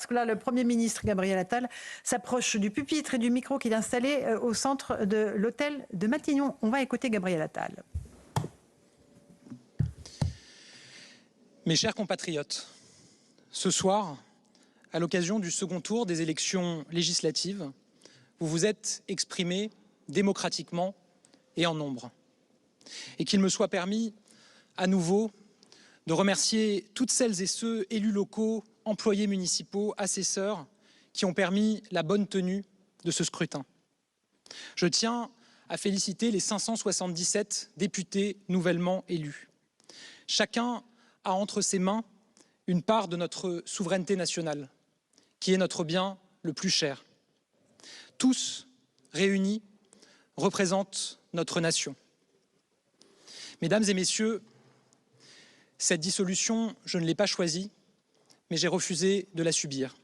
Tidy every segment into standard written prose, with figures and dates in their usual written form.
Parce que là, le Premier ministre Gabriel Attal s'approche du pupitre et du micro qu'il a installé au centre de l'hôtel de Matignon. On va écouter Gabriel Attal. Mes chers compatriotes, ce soir, à l'occasion du second tour des élections législatives, vous vous êtes exprimés démocratiquement et en nombre. Et qu'il me soit permis, à nouveau, de remercier toutes celles et ceux élus locaux, employés municipaux, assesseurs, qui ont permis la bonne tenue de ce scrutin. Je tiens à féliciter les 577 députés nouvellement élus. Chacun a entre ses mains une part de notre souveraineté nationale, qui est notre bien le plus cher. Tous, réunis, représentent notre nation. Mesdames et messieurs, cette dissolution, je ne l'ai pas choisie, mais j'ai refusé de la subir.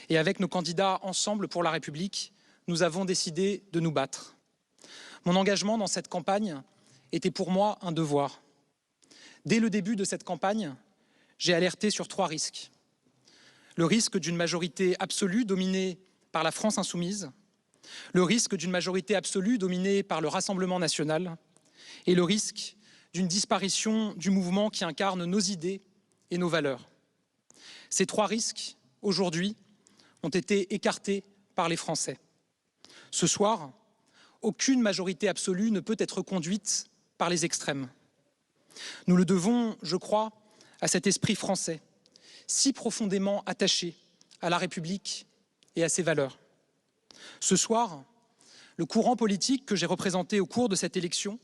Et avec nos candidats Ensemble pour la République, nous avons décidé de nous battre. Mon engagement dans cette campagne était pour moi un devoir. Dès le début de cette campagne, j'ai alerté sur 3 risques. Le risque d'une majorité absolue dominée par la France insoumise, le risque d'une majorité absolue dominée par le Rassemblement national et le risque d'une disparition du mouvement qui incarne nos idées et nos valeurs. Ces 3 risques, aujourd'hui, ont été écartés par les Français. Ce soir, aucune majorité absolue ne peut être conduite par les extrêmes. Nous le devons, je crois, à cet esprit français, si profondément attaché à la République et à ses valeurs. Ce soir, le courant politique que j'ai représenté au cours de cette élection,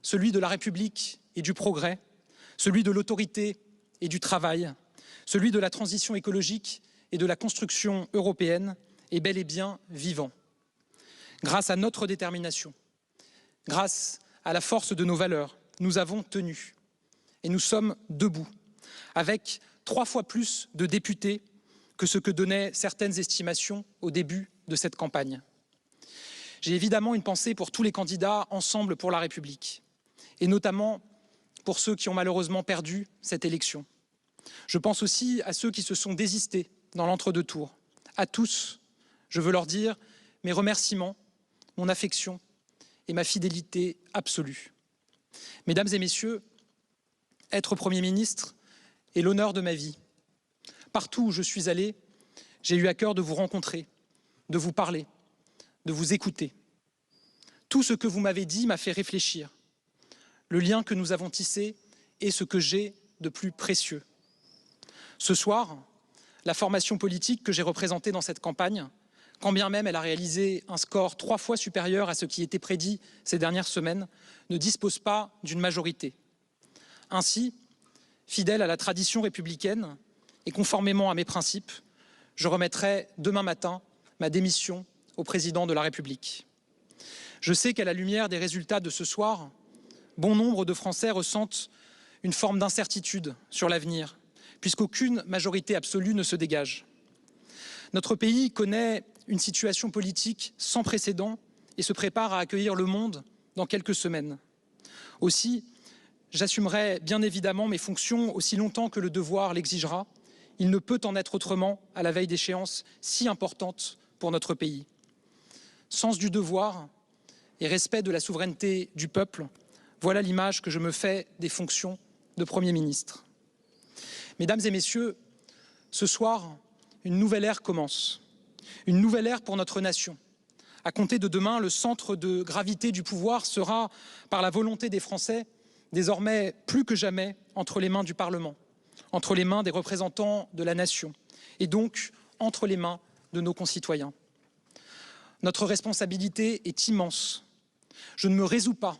celui de la République et du progrès, celui de l'autorité et du travail, celui de la transition écologique et de la construction européenne, est bel et bien vivant. Grâce à notre détermination, grâce à la force de nos valeurs, nous avons tenu et nous sommes debout, avec 3 fois plus de députés que ce que donnaient certaines estimations au début de cette campagne. J'ai évidemment une pensée pour tous les candidats Ensemble pour la République, et notamment pour ceux qui ont malheureusement perdu cette élection. Je pense aussi à ceux qui se sont désistés dans l'entre-deux tours. À tous, je veux leur dire mes remerciements, mon affection et ma fidélité absolue. Mesdames et messieurs, être Premier ministre est l'honneur de ma vie. Partout où je suis allé, j'ai eu à cœur de vous rencontrer, de vous parler, de vous écouter. Tout ce que vous m'avez dit m'a fait réfléchir. Le lien que nous avons tissé est ce que j'ai de plus précieux. Ce soir, la formation politique que j'ai représentée dans cette campagne, quand bien même elle a réalisé un score 3 fois supérieur à ce qui était prédit ces dernières semaines, ne dispose pas d'une majorité. Ainsi, fidèle à la tradition républicaine et conformément à mes principes, je remettrai demain matin ma démission au président de la République. Je sais qu'à la lumière des résultats de ce soir, bon nombre de Français ressentent une forme d'incertitude sur l'avenir, puisqu'aucune majorité absolue ne se dégage. Notre pays connaît une situation politique sans précédent et se prépare à accueillir le monde dans quelques semaines. Aussi, j'assumerai bien évidemment mes fonctions aussi longtemps que le devoir l'exigera. Il ne peut en être autrement à la veille d'échéances si importantes pour notre pays. Sens du devoir et respect de la souveraineté du peuple, voilà l'image que je me fais des fonctions de Premier ministre. Mesdames et messieurs, ce soir, une nouvelle ère commence. Une nouvelle ère pour notre nation. À compter de demain, le centre de gravité du pouvoir sera, par la volonté des Français, désormais plus que jamais entre les mains du Parlement, entre les mains des représentants de la nation et donc entre les mains de nos concitoyens. Notre responsabilité est immense. Je ne me résous pas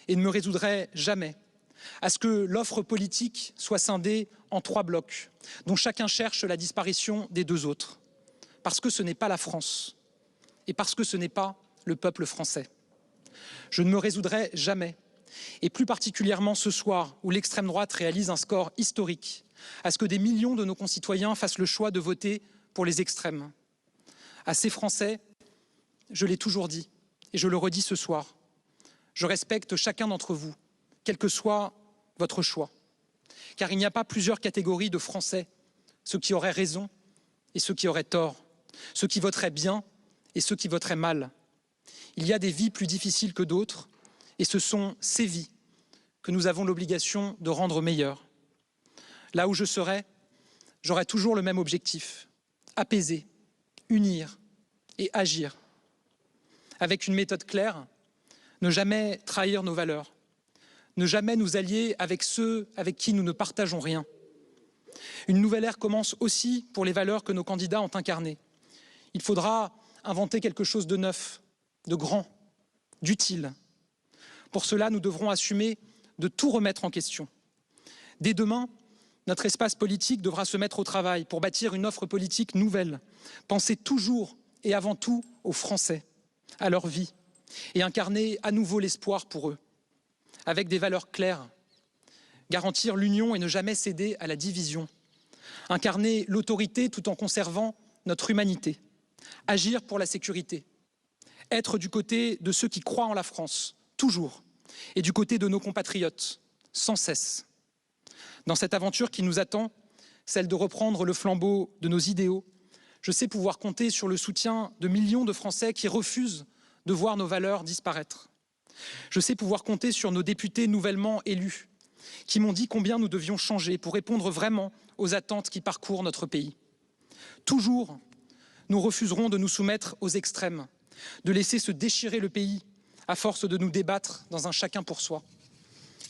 et ne me résoudrai jamais à ce que l'offre politique soit scindée en 3 blocs, dont chacun cherche la disparition des 2 autres. Parce que ce n'est pas la France et parce que ce n'est pas le peuple français. Je ne me résoudrai jamais, et plus particulièrement ce soir où l'extrême droite réalise un score historique, à ce que des millions de nos concitoyens fassent le choix de voter pour les extrêmes. À ces Français, je l'ai toujours dit et je le redis ce soir, je respecte chacun d'entre vous, quel que soit votre choix. Car il n'y a pas plusieurs catégories de Français, ceux qui auraient raison et ceux qui auraient tort, ceux qui voteraient bien et ceux qui voteraient mal. Il y a des vies plus difficiles que d'autres, et ce sont ces vies que nous avons l'obligation de rendre meilleures. Là où je serai, j'aurai toujours le même objectif, apaiser, unir et agir. Avec une méthode claire, ne jamais trahir nos valeurs, ne jamais nous allier avec ceux avec qui nous ne partageons rien. Une nouvelle ère commence aussi pour les valeurs que nos candidats ont incarnées. Il faudra inventer quelque chose de neuf, de grand, d'utile. Pour cela, nous devrons assumer de tout remettre en question. Dès demain, notre espace politique devra se mettre au travail pour bâtir une offre politique nouvelle, penser toujours et avant tout aux Français, à leur vie, et incarner à nouveau l'espoir pour eux, avec des valeurs claires, garantir l'union et ne jamais céder à la division, incarner l'autorité tout en conservant notre humanité, agir pour la sécurité, être du côté de ceux qui croient en la France, toujours, et du côté de nos compatriotes, sans cesse. Dans cette aventure qui nous attend, celle de reprendre le flambeau de nos idéaux, je sais pouvoir compter sur le soutien de millions de Français qui refusent de voir nos valeurs disparaître. Je sais pouvoir compter sur nos députés nouvellement élus, qui m'ont dit combien nous devions changer pour répondre vraiment aux attentes qui parcourent notre pays. Toujours, nous refuserons de nous soumettre aux extrêmes, de laisser se déchirer le pays à force de nous débattre dans un chacun pour soi.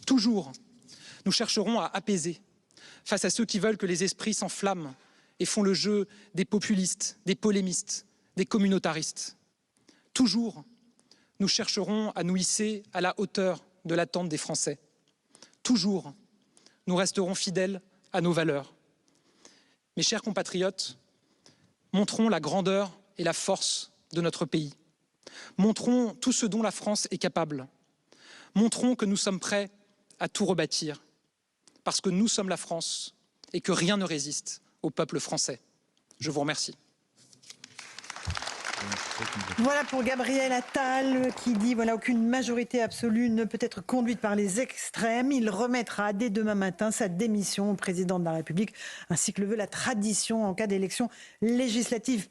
Toujours, nous chercherons à apaiser face à ceux qui veulent que les esprits s'enflamment et font le jeu des populistes, des polémistes, des communautaristes. Toujours, nous chercherons à nous hisser à la hauteur de l'attente des Français. Toujours, nous resterons fidèles à nos valeurs. Mes chers compatriotes, montrons la grandeur et la force de notre pays. Montrons tout ce dont la France est capable. Montrons que nous sommes prêts à tout rebâtir, parce que nous sommes la France et que rien ne résiste au peuple français. Je vous remercie. Voilà pour Gabriel Attal qui dit voilà, aucune majorité absolue ne peut être conduite par les extrêmes. Il remettra dès demain matin sa démission au président de la République, ainsi que le veut la tradition en cas d'élection législative.